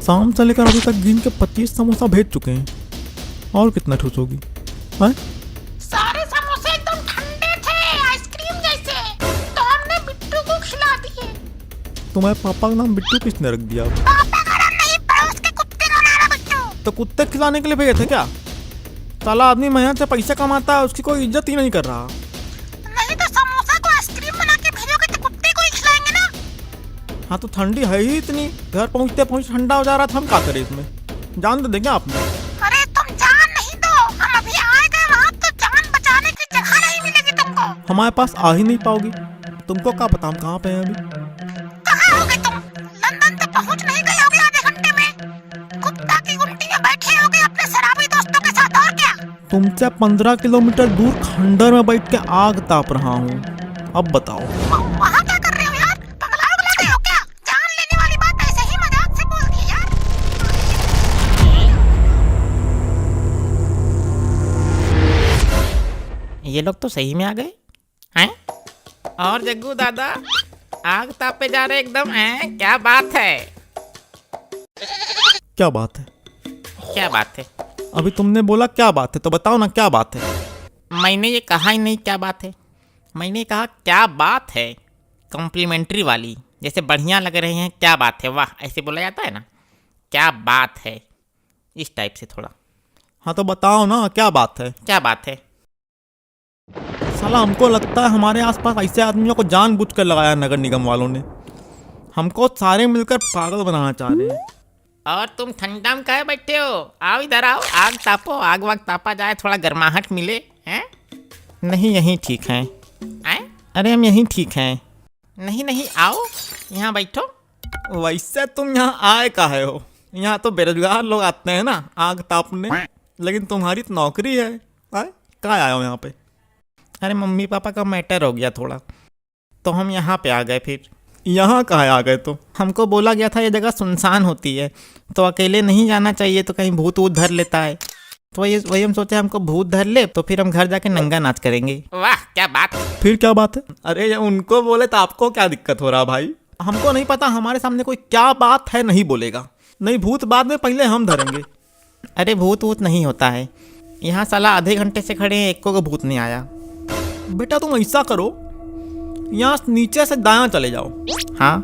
शाम से लेकर अभी तक गिन के 25 समोसा भेज चुके हैं। और कितना ठूस होगी? हैं? सारे समोसे एकदम ठंडे थे, आइसक्रीम जैसे, तो हमने बिट्टू को खिला दिए। तुम्हारे पापा का नाम बिट्टू किसने रख दिया? पापा का नाम नहीं, पड़ोस के कुत्ते का नाम है बिट्टू। तो कुत्ते खिलाने के लिए भेजे थे क्या? साला आदमी मेहनत से पैसा कमाता है, उसकी कोई इज्जत ही नहीं कर रहा। नहीं तो समोसा को आइसक्रीम बना के भेजोगे तो कुत्ते को ही खिलाएंगे ना। हाँ तो ठंडी है ही इतनी, घर पहुँचते पहुँच ठंडा हो जा रहा था, हम क्या करें इसमें? जान दे देंगे आपने? अरे तुम जान नहीं दो, हम अभी आए गए वहाँ तो जान बचाने की जगह नहीं मिलेगी तुमको। हमारे पास आ ही नहीं पाओगी। तुमको क्या पता हम कहाँ पे हैं अभी? कहाँ होगे तुम? लंदन तो पहुँच नहीं गए होगे आधे घंटे में। कुत्ता की गुमटी में बैठे होगे अपने शराबी दोस्तों के साथ, और क्या? तुमसे 15 किलोमीटर दूर खंडर में बैठ के आग ताप रहा हूँ। अब बताओ वहाँ क्या कर रहे हो यार? पगला उगला गए हो क्या? जान लेने वाली बात ऐसे ही मजाक से बोल दी यार। ये लोग तो सही में आ गए हैं। और जग्गू दादा आग तापे जा रहे एकदम हैं, क्या बात है? क्या बात है? क्या बात है? अभी तुमने बोला क्या बात है, तो बताओ ना क्या बात है। मैंने ये कहा ही नहीं क्या बात है, मैंने कहा क्या बात है, कॉम्प्लीमेंट्री वाली, जैसे बढ़िया लग रहे हैं, क्या बात है, वाह, ऐसे बोला जाता है ना, क्या बात है, इस टाइप से थोड़ा। हाँ तो बताओ ना क्या बात है। क्या बात है? साला हमको लगता है हमारे आसपास ऐसे आदमियों को जानबूझ कर लगाया नगर निगम वालों ने। हमको सारे मिलकर पागल बनाना चाह रहे हैं। और तुम ठंडा में काहे बैठे हो? आओ इधर आओ, आग तापो, आग वाग तापा जाए, थोड़ा गर्माहट मिले हैं। नहीं यहीं ठीक है। आए? अरे हम यहीं ठीक हैं। नहीं नहीं, आओ यहाँ बैठो। वैसे तुम यहाँ आए काहे हो? यहाँ तो बेरोजगार लोग आते हैं ना आग तापने, लेकिन तुम्हारी तो नौकरी है। आए कहाँ आए हो यहाँ पे? अरे मम्मी पापा का मैटर हो गया थोड़ा, तो हम यहाँ पे आ गए। फिर यहाँ कहाँ आ गए तो? हमको बोला गया था ये जगह सुनसान होती है, तो अकेले नहीं जाना चाहिए, तो कहीं भूत वूत धर लेता है। तो वही हम सोचे हमको भूत धर ले तो फिर हम घर जाके नंगा नाच करेंगे। वाह क्या बात। फिर क्या बात है? अरे ये उनको बोले तो आपको क्या दिक्कत हो रहा भाई? हमको नहीं पता, हमारे सामने कोई क्या बात है नहीं बोलेगा। नहीं भूत बाद में, पहले हम धरेंगे। अरे भूत वूत नहीं होता है यहाँ, साला आधे घंटे से खड़े हैं, एक को भूत नहीं आया। बेटा तुम ऐसा करो, यहाँ नीचे से दायां चले जाओ। हाँ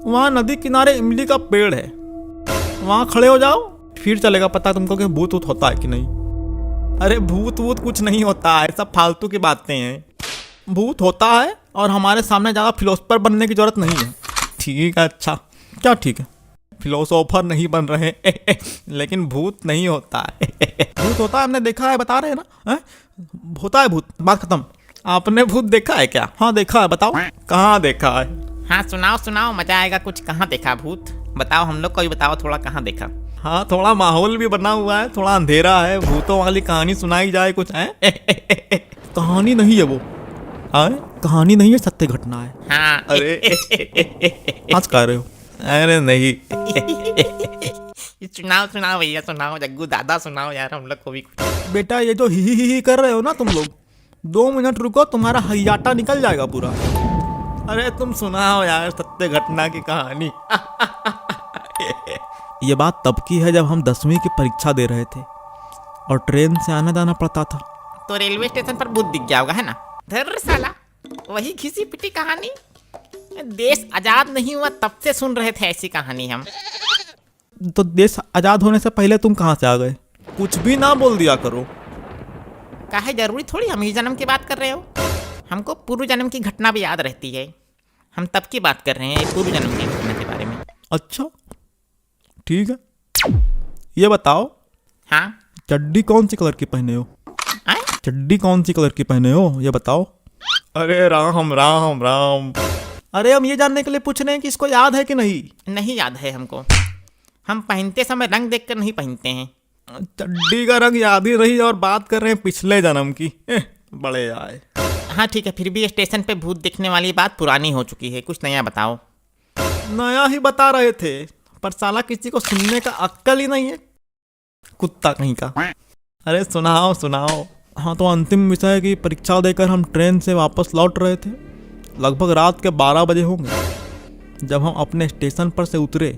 वहाँ नदी किनारे इमली का पेड़ है, वहाँ खड़े हो जाओ, फिर चलेगा पता तुमको कि भूत वूत होता है कि नहीं। अरे भूत वूत कुछ नहीं होता है, सब फालतू की बातें हैं। भूत होता है और हमारे सामने ज़्यादा फिलोसफर बनने की जरूरत नहीं है। ठीक है, अच्छा क्या ठीक है, फिलोसोफर नहीं बन रहे लेकिन भूत नहीं होता है। भूत होता है, हमने देखा है, बता रहे हैं ना है? होता है भूत, बात खत्म। आपने भूत देखा है क्या? हाँ देखा है, बताओ कहाँ देखा है? हाँ सुनाओ सुनाओ, मजा आएगा कुछ। कहाँ देखा भूत? बताओ, हम लोग को भी बताओ थोड़ा, कहाँ देखा? हाँ थोड़ा माहौल भी बना हुआ है, थोड़ा अंधेरा है, भूतों वाली कहानी सुनाई जाए कुछ है। कहानी नहीं है वो, कहानी नहीं है, सत्य घटना है। हाँ अरे आज कह रहे हो? अरे नहीं। सुनाओ सुनाओ भैया, सुनाओ जग्गू दादा, सुनाओ यार हम लोग को भी कुछ। बेटा ये जो ही कर रहे हो ना तुम लोग, 2 मिनट रुको, तुम्हारा हयाटा निकल जाएगा पूरा। अरे तुम सुनाओ यार सत्य घटना की कहानी। ये बात तब की है जब हम 10वीं की परीक्षा दे रहे थे और ट्रेन से आना जाना पड़ता था। तो रेलवे स्टेशन पर भूत दिख गया होगा, है ना? धर साला, वही घिसी पिटी कहानी। देश आजाद नहीं हुआ तब से सुन रहे थे ऐसी कहानी हम। तो देश आजाद होने से पहले तुम कहाँ से आ गए? कुछ भी ना बोल दिया करो। काहे जरूरी थोड़ी हम ही जन्म की बात कर रहे हो, हमको पूर्व जन्म की घटना भी याद रहती है। हम तब की बात कर रहे हैं, पूर्व जन्म की घटना के बारे में। अच्छा ठीक है, ये बताओ हाँ चड्डी कौन सी कलर की पहने हो? आए? चड्डी कौन सी कलर की पहने हो ये बताओ। अरे राम राम राम। अरे हम ये जानने के लिए पूछ रहे हैं कि इसको याद है कि नहीं। नहीं याद है हमको, हम पहनते समय रंग देखकर नहीं पहनते हैं। चड्डी का रंग याद ही नहीं और बात कर रहे हैं पिछले जन्म की। बड़े आए। हाँ ठीक है, फिर भी स्टेशन पे भूत दिखने वाली बात पुरानी हो चुकी है, कुछ नया बताओ। नया ही बता रहे थे, पर साला किसी को सुनने का अक्ल ही नहीं है, कुत्ता कहीं का। अरे सुनाओ सुनाओ। हाँ तो अंतिम विषय की परीक्षा देकर हम ट्रेन से वापस लौट रहे थे। लगभग रात के 12 बजे होंगे जब हम अपने स्टेशन पर से उतरे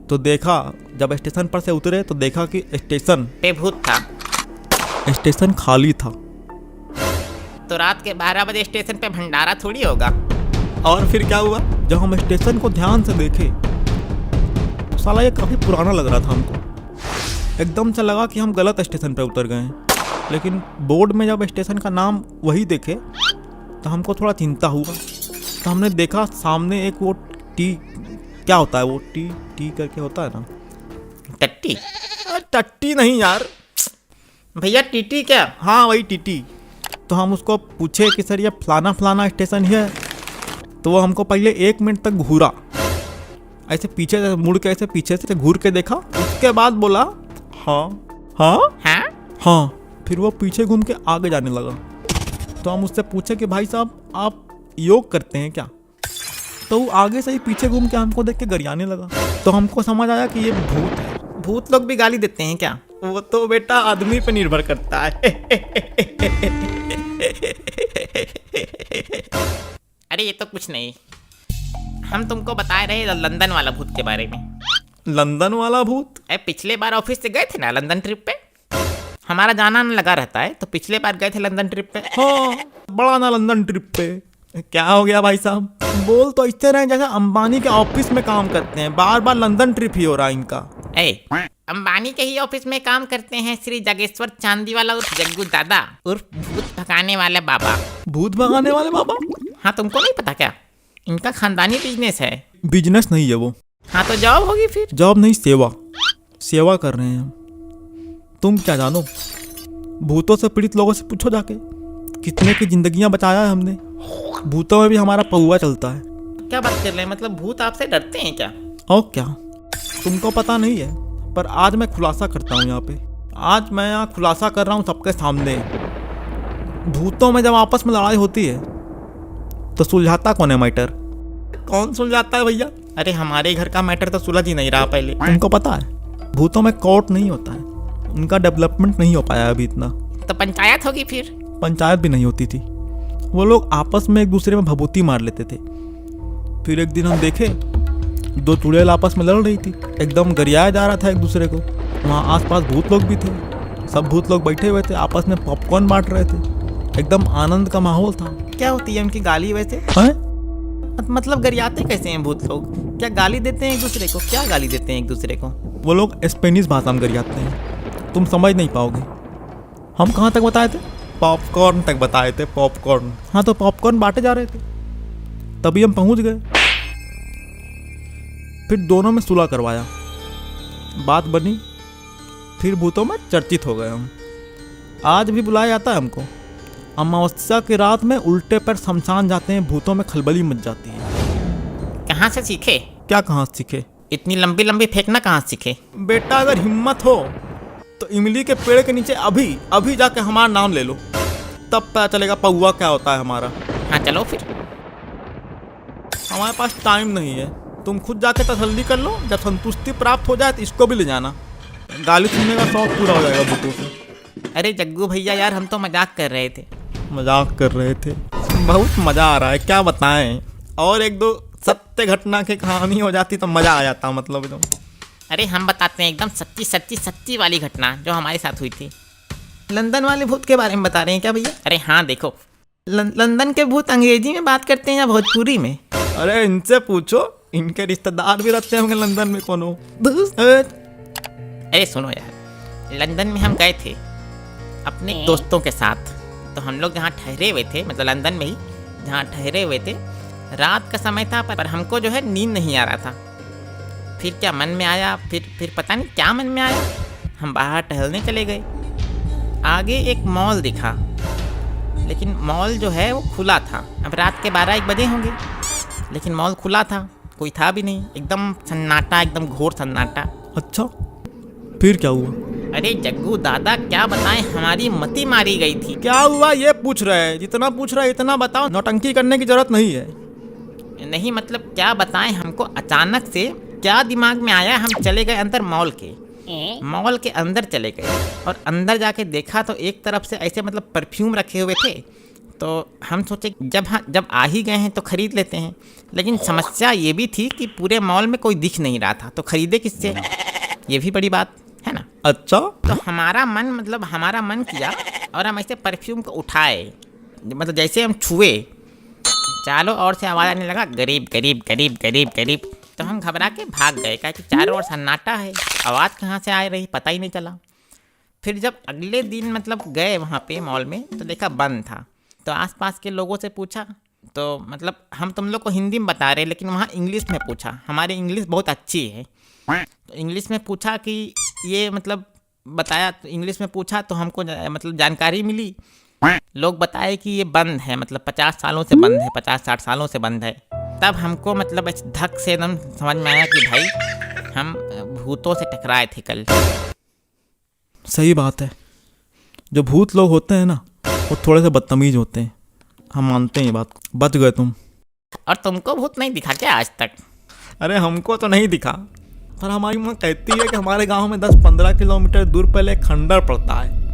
तो देखा, जब स्टेशन पर से उतरे तो देखा कि स्टेशन पे भूत था। खाली था। तो रात के 12 बजे स्टेशन पे भंडारा थोड़ी होगा। और फिर क्या हुआ, जब हम स्टेशन को ध्यान से देखे तो साला ये काफ़ी पुराना लग रहा था हमको। एकदम से लगा कि हम गलत स्टेशन पे उतर गए हैं। लेकिन बोर्ड में जब स्टेशन का नाम वही देखे तो हमको थोड़ा चिंता हुआ। तो हमने देखा सामने एक वो टी, क्या होता है वो, टी करके होता है ना, टट्टी। टट्टी नहीं यार भैया टीटी क्या? हाँ वही टीटी। तो हम उसको पूछे कि सर ये फलाना फलाना स्टेशन ही है। तो वो हमको पहले 1 मिनट तक घूरा, ऐसे पीछे से मुड़ के, ऐसे पीछे से घूर के देखा। उसके बाद बोला हाँ हाँ हाँ हाँ। फिर वो पीछे घूम के आगे जाने लगा। तो हम उससे पूछे कि भाई साहब आप योग करते हैं क्या? तो वो आगे से ही पीछे घूम के हमको देख के गरियाने लगा। तो हमको समझ आया कि ये भूत है। भूत लोग भी गाली देते हैं क्या? वो तो बेटा आदमी पे निर्भर करता है। अरे ये तो कुछ नहीं, हम तुमको बता रहे लंदन वाला भूत के बारे में। लंदन वाला भूत? अरे पिछले बार ऑफिस से गए थे ना लंदन ट्रिप पे, हमारा जाना आना लगा रहता है, तो पिछले बार गए थे लंदन ट्रिप पे। हाँ बड़ा ना लंदन ट्रिप पे। क्या हो गया भाई साहब, बोल तो ऐसे रहे जैसे अंबानी के ऑफिस में काम करते हैं, बार बार लंदन ट्रिप ही हो रहा है इनका। अंबानी के ही ऑफिस में काम करते हैं श्री जागेश्वर चांदीवाला उर्फ जग्गू दादा उर्फ भूत भगाने वाले बाबा। भूत भगाने वाले बाबा? हाँ तुमको नहीं पता क्या? इनका खानदानी बिजनेस है। बिजनेस नहीं है वो। हाँ तो जॉब होगी फिर। जॉब नहीं, सेवा कर रहे हैं हम। तुम क्या जानो, भूतों से पीड़ित लोगों से पूछो जाके, कितने की जिंदगियां बचाया है हमने। भूतों में भी हमारा पौवा चलता है। क्या बात कर रहे हैं, मतलब भूत आपसे डरते हैं क्या? और क्या, तुमको पता नहीं है, पर आज मैं खुलासा करता हूँ यहाँ पे। आज मैं यहाँ खुलासा कर रहा हूँ सबके सामने। भूतों में जब आपस में लड़ाई होती है तो सुलझाता कौन है मैटर? कौन सुलझाता है भैया? अरे हमारे घर का मैटर तो सुलझ ही नहीं रहा पहले। तुमको पता है, भूतों में कोर्ट नहीं होता है, उनका डेवलपमेंट नहीं हो पाया अभी इतना। तो पंचायत होगी फिर? पंचायत भी नहीं होती थी। वो लोग आपस में एक दूसरे में भभूति मार लेते थे। फिर एक दिन हम देखे 2 चुड़ैल आपस में लड़ रही थी, एकदम गरियाया जा रहा था एक दूसरे को। वहाँ आसपास भूत लोग भी थे, सब भूत लोग बैठे हुए थे, आपस में पॉपकॉर्न बांट रहे थे, एकदम आनंद का माहौल था। क्या होती है उनकी गाली वैसे? हैं? मतलब गरियाते कैसे हैं भूत लोग? क्या गाली देते हैं एक दूसरे को? क्या गाली देते हैं एक दूसरे को? वो लोग स्पेनिश भाषा में गरियाते हैं, तुम समझ नहीं पाओगे। हम कहाँ तक बताए थे? पॉपकॉर्न तक बताए थे, पॉपकॉर्न। हाँ तो पॉपकॉर्न बांटे जा रहे थे, तभी हम पहुंच गए। फिर दोनों में सुलह करवाया, बात बनी, फिर भूतों में चर्चित हो गए हम। आज भी बुलाया जाता है हमको। अमावस्या की रात में उल्टे पर शमशान जाते हैं, भूतों में खलबली मच जाती है। कहाँ से सीखे? क्या कहाँ से सीखे? इतनी लंबी लंबी फेंकना कहाँ से सीखे? बेटा अगर हिम्मत हो तो इमली के पेड़ के नीचे अभी जाके हमारा नाम ले लो, तब पता चलेगा पौवा क्या होता है हमारा। हाँ चलो फिर। हमारे पास टाइम नहीं है, तुम खुद जाके तसल्ली कर लो। जब संतुष्टि प्राप्त हो जाए तो इसको भी ले जाना, गाली सुनने का शौक पूरा हो जाएगा भूतों से। अरे जग्गू भैया यार, हम तो मजाक कर रहे थे। मजाक कर रहे थे? बहुत मजा आ रहा है, क्या बताएं। और 1-2 सत्य घटना की कहानी हो जाती तो मजा आ जाता, मतलब एकदम। अरे हम बताते हैं एकदम सच्ची वाली घटना जो हमारे साथ हुई थी। लंदन वाले भूत के बारे में बता रहे हैं क्या भैया? अरे हाँ देखो, लंदन के भूत अंग्रेजी में बात करते हैं या भोजपुरी में? अरे इनसे पूछो, इनके रिश्तेदार भी रहते होंगे लंदन में कोनो। अरे सुनो यार, लंदन में हम गए थे अपने दोस्तों के साथ। तो हम लोग जहाँ ठहरे हुए थे, मतलब लंदन में ही जहाँ ठहरे हुए थे, रात का समय था, पर हमको जो है नींद नहीं आ रहा था। फिर क्या मन में आया, फिर पता नहीं क्या मन में आया, हम बाहर टहलने चले गए। आगे एक मॉल दिखा, लेकिन मॉल जो है वो खुला था। अब रात के 12-1 बजे होंगे, लेकिन मॉल खुला था, कोई था भी नहीं, एकदम सन्नाटा, एकदम घोर सन्नाटा। अच्छा, फिर क्या हुआ? अरे जग्गू दादा क्या बताएं, हमारी मति मारी गई थी। क्या हुआ ये पूछ रहे हैं, जितना पूछ रहे हैं इतना बताओ, नौटंकी करने की जरूरत नहीं है। नहीं मतलब क्या बताएं, हमको अचानक से क्या दिमाग में आया, हम चले गए अंदर मॉल के अंदर चले गए, और अंदर जाके देखा तो एक तरफ से ऐसे मतलब परफ्यूम रखे हुए थे, तो हम सोचे जब आ ही गए हैं तो खरीद लेते हैं। लेकिन समस्या ये भी थी कि पूरे मॉल में कोई दिख नहीं रहा था, तो खरीदे किससे, ये भी बड़ी बात है ना। अच्छा, तो हमारा मन किया और हम ऐसे परफ्यूम को उठाए, मतलब जैसे हम छुए चारों ओर से आवाज़ आने लगा, गरीब गरीब गरीब गरीब गरीब। तो हम घबरा के भाग गए, क्या कि चारों ओर सन्नाटा है, आवाज़ कहाँ से आ रही पता ही नहीं चला। फिर जब अगले दिन मतलब गए वहाँ पे मॉल में तो देखा बंद था। तो आसपास के लोगों से पूछा, तो मतलब हम तुम लोग को हिंदी में बता रहे, लेकिन वहाँ इंग्लिश में पूछा। हमारी इंग्लिश बहुत अच्छी है, तो इंग्लिश में पूछा कि ये मतलब बताया, तो इंग्लिश में पूछा तो हमको मतलब जानकारी मिली। लोग बताए कि ये बंद है, मतलब 50 सालों से बंद है, 50-60 सालों से बंद है। तब हमको मतलब धक से एकदम समझ में आया कि भाई हम भूतों से टकराए थे कल। सही बात है। जो भूत लोग होते हैं ना, वो थोड़े से बदतमीज होते हैं, हम मानते हैं ये बात। बच गए तुम। और तुमको भूत नहीं दिखा क्या आज तक? अरे हमको तो नहीं दिखा, पर हमारी माँ कहती है कि हमारे गांव में 10-15 किलोमीटर दूर पहले एक खंडर पड़ता है,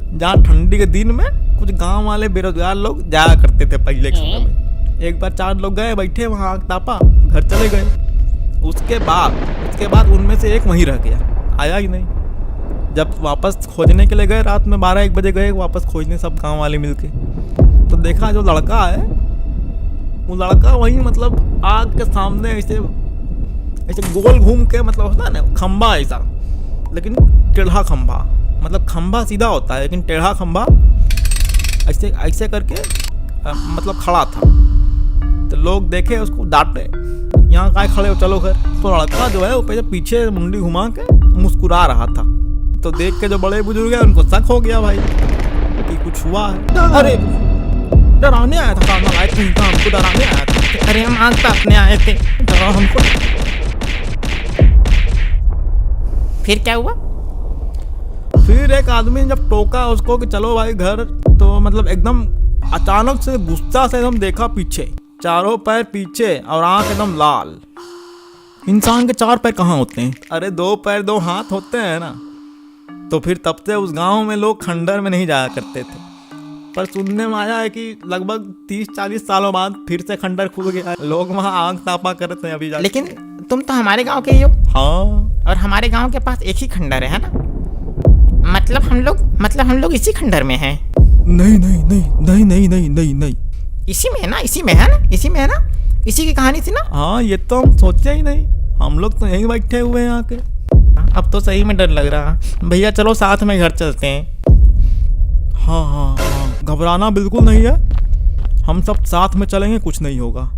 जहाँ ठंडी के दिन में कुछ गांव वाले बेरोजगार लोग जाया करते थे पहले के समय में। एक बार 4 लोग गए, बैठे वहाँ आग तापा, घर चले गए। उसके बाद उनमें से एक वहीं रह गया, आया ही नहीं। जब वापस खोजने के लिए गए, रात में 12-1 बजे गए वापस खोजने, सब गांव वाले मिलके, तो देखा जो लड़का है, वो लड़का वहीं मतलब आग के सामने ऐसे गोल घूम के, मतलब होता है ना खंबा ऐसा, लेकिन टेढ़ा खंबा, मतलब खंबा सीधा होता है लेकिन टेढ़ा खंबा ऐसे करके मतलब खड़ा था। तो लोग देखे, उसको डांटे, यहाँ काहे खड़े हो, चलो घर। तो लड़का जो है वो पीछे मुंडी घुमा के मुस्कुरा रहा था। तो देख के जो बड़े बुजुर्ग हैं उनको शक हो गया भाई कि कुछ हुआ है। अरे डराने आया था, हमको डराने आया था। अरे हम आग तापने आए थे, डरा हमको। फिर क्या हुआ? फिर एक आदमी ने जब टोका उसको कि चलो भाई घर, तो मतलब एकदम अचानक से गुस्सा से एकदम देखा पीछे, चारों पैर पीछे और आंख एकदम लाल। इंसान के 4 पैर कहाँ होते हैं? अरे 2 पैर 2 हाथ होते हैं ना। तो फिर तब से उस गांव में लोग खंडर में नहीं जाया करते थे। पर सुनने में आया है कि लगभग 30-40 सालों बाद फिर से खंडर खुल गया है, लोग वहाँ आग तापा करते हैं अभी जाके। लेकिन तुम तो हमारे गांव के ही हो। हाँ, और हमारे गांव के पास एक ही खंडर है ना, मतलब हम लोग इसी खंडर में हैं। नहीं नहीं नहीं नहीं नहीं नहीं नहीं नहीं, इसी में है ना, इसी में है ना, इसी की कहानी थी ना। हाँ, ये तो हम सोचे ही नहीं, हम लोग तो यहीं बैठे हुए हैं आके। अब तो सही में डर लग रहा। भैया चलो साथ में घर चलते हैं। हाँ हाँ हाँ, घबराना बिल्कुल नहीं है, हम सब साथ में चलेंगे, कुछ नहीं होगा।